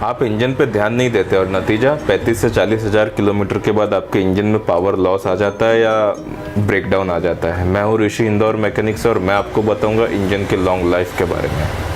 आप इंजन पे ध्यान नहीं देते और नतीजा 35 से 40 हज़ार किलोमीटर के बाद आपके इंजन में पावर लॉस आ जाता है या ब्रेकडाउन आ जाता है। मैं हूँ ऋषि, इंदौर मैकेनिक्स, और मैं आपको बताऊंगा इंजन के लॉन्ग लाइफ के बारे में।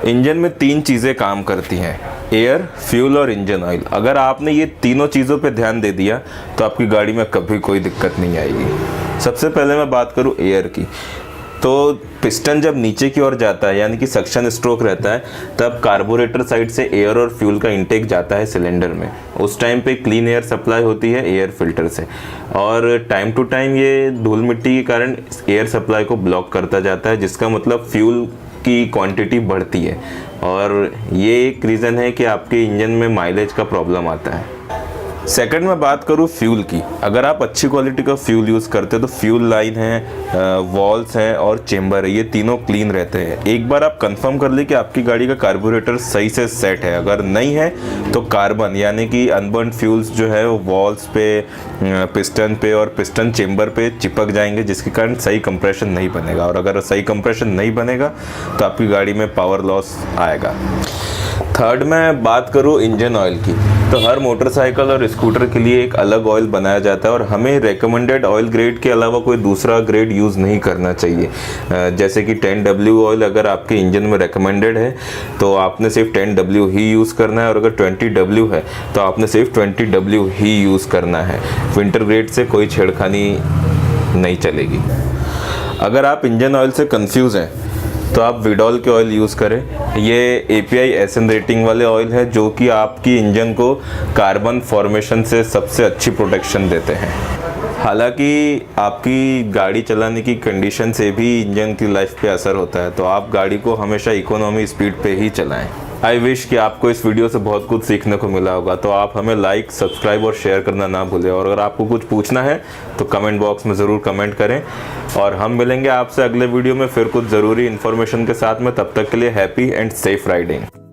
इंजन में 3 चीज़ें काम करती हैं: एयर, फ्यूल और इंजन ऑयल। अगर आपने ये तीनों चीज़ों पे ध्यान दे दिया तो आपकी गाड़ी में कभी कोई दिक्कत नहीं आएगी। सबसे पहले मैं बात करूँ एयर की, तो पिस्टन जब नीचे की ओर जाता है यानी कि सक्शन स्ट्रोक रहता है, तब कार्बोरेटर साइड से एयर और फ्यूल का इंटेक जाता है सिलेंडर में। उस टाइम पे क्लीन एयर सप्लाई होती है एयर फिल्टर से, और टाइम टू टाइम ये धूल मिट्टी के कारण एयर सप्लाई को ब्लॉक करता जाता है, जिसका मतलब फ्यूल की क्वांटिटी बढ़ती है, और ये एक रीज़न है कि आपके इंजन में माइलेज का प्रॉब्लम आता है। सेकंड में बात करूँ फ्यूल की, अगर आप अच्छी क्वालिटी का फ्यूल यूज़ करते हो तो फ्यूल लाइन है, वॉल्स हैं और चेम्बर है, ये तीनों क्लीन रहते हैं। एक बार आप कंफर्म कर ले कि आपकी गाड़ी का कार्बोरेटर सही से सेट है। अगर नहीं है तो कार्बन यानी कि अनबर्न फ्यूल्स जो है वो वॉल्स पे, पिस्टन पे और पिस्टन चेम्बर पे चिपक जाएंगे, जिसके कारण सही कंप्रेशन नहीं बनेगा, और अगर सही कंप्रेशन नहीं बनेगा तो आपकी गाड़ी में पावर लॉस आएगा। थर्ड में बात करूँ इंजन ऑयल की, तो हर मोटरसाइकिल और स्कूटर के लिए एक अलग ऑयल बनाया जाता है, और हमें रेकमेंडेड ऑयल ग्रेड के अलावा कोई दूसरा ग्रेड यूज़ नहीं करना चाहिए। जैसे कि 10W ऑयल अगर आपके इंजन में रेकमेंडेड है तो आपने सिर्फ 10W ही यूज़ करना है, और अगर 20W है तो आपने सिर्फ 20W ही यूज़ करना है। विंटर ग्रेड से कोई छेड़खानी नहीं चलेगी। अगर आप इंजन ऑयल से कंफ्यूज हैं तो आप विडॉल के ऑयल यूज़ करें। ये API SN रेटिंग वाले ऑयल है जो कि आपकी इंजन को कार्बन फॉर्मेशन से सबसे अच्छी प्रोटेक्शन देते हैं। हालांकि आपकी गाड़ी चलाने की कंडीशन से भी इंजन की लाइफ पे असर होता है, तो आप गाड़ी को हमेशा इकोनॉमी स्पीड पे ही चलाएं। आई विश कि आपको इस वीडियो से बहुत कुछ सीखने को मिला होगा, तो आप हमें लाइक, सब्सक्राइब और शेयर करना ना भूलें, और अगर आपको कुछ पूछना है तो कमेंट बॉक्स में ज़रूर कमेंट करें, और हम मिलेंगे आपसे अगले वीडियो में फिर कुछ ज़रूरी इन्फॉर्मेशन के साथ में। तब तक के लिए हैप्पी एंड सेफ राइडिंग।